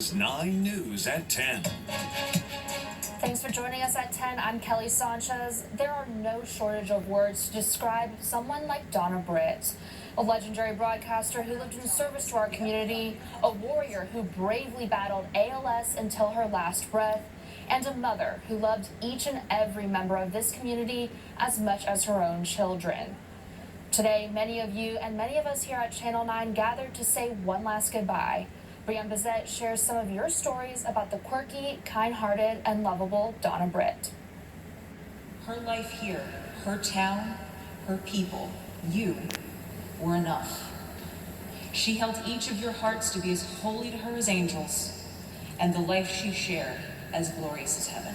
9 News at 10. Thanks for joining us at 10. I'm Kelly Sanchez. There are no shortage of words to describe someone like Donna Britt, a legendary broadcaster who lived in service to our community, a warrior who bravely battled ALS until her last breath, and a mother who loved each and every member of this community as much as her own children. Today, many of you and many of us here at Channel 9 gathered to say one last goodbye. Britt shares some of your stories about the quirky, kind-hearted, and lovable Donna Britt. Her life here, her town, her people, you were enough. She held each of your hearts to be as holy to her as angels, and the life she shared as glorious as heaven.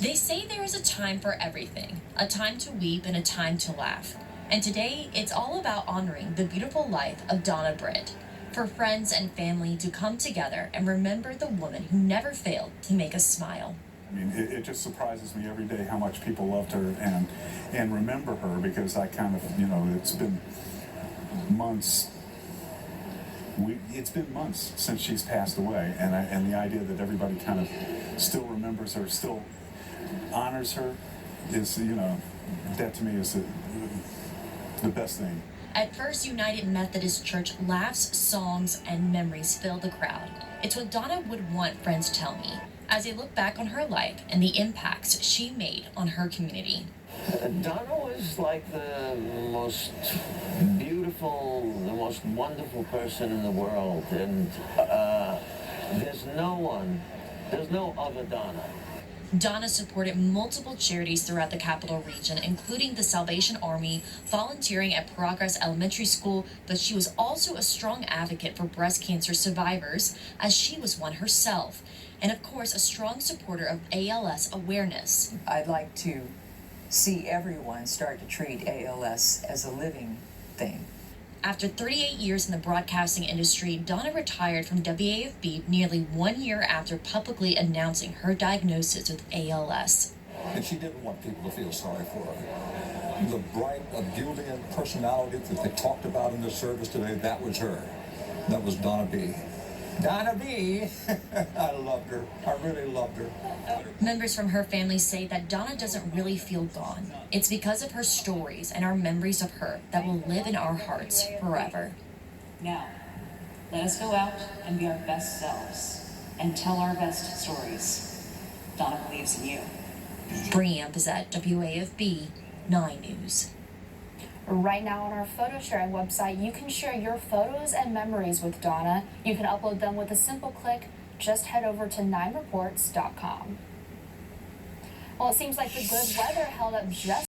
They say there is a time for everything, a time to weep and a time to laugh. And today, it's all about honoring the beautiful life of Donna Britt, for friends and family to come together and remember the woman who never failed to make us smile. I mean, it just surprises me every day how much people loved her and remember her, because I kind of, it's been months. It's been months since she's passed away, and the idea that everybody kind of still remembers her, still honors her, is, that to me is the best thing. At First United Methodist Church, laughs, songs, and memories fill the crowd. It's what Donna would want friends tell me as they look back on her life and the impacts she made on her community. Donna was like the most beautiful, the most wonderful person in the world, and there's no other Donna. Donna supported multiple charities throughout the Capital Region, including the Salvation Army, volunteering at Progress Elementary School, but she was also a strong advocate for breast cancer survivors, as she was one herself, and of course a strong supporter of ALS awareness. I'd like to see everyone start to treat ALS as a living thing. After 38 years in the broadcasting industry, Donna retired from WAFB nearly 1 year after publicly announcing her diagnosis with ALS. And she didn't want people to feel sorry for her. The bright, ebullient personality that they talked about in the service today, that was her. That was Donna B. Donna B. I loved her. I really loved her. Members from her family say that Donna doesn't really feel gone. It's because of her stories and our memories of her that will live in our hearts forever. Now, let us go out and be our best selves and tell our best stories. Donna believes in you. Brianne Bizette, WAFB 9 News. Right now on our photo sharing website, you can share your photos and memories with Donna. You can upload them with a simple click. Just head over to 9reports.com. Well, it seems like the good weather held up just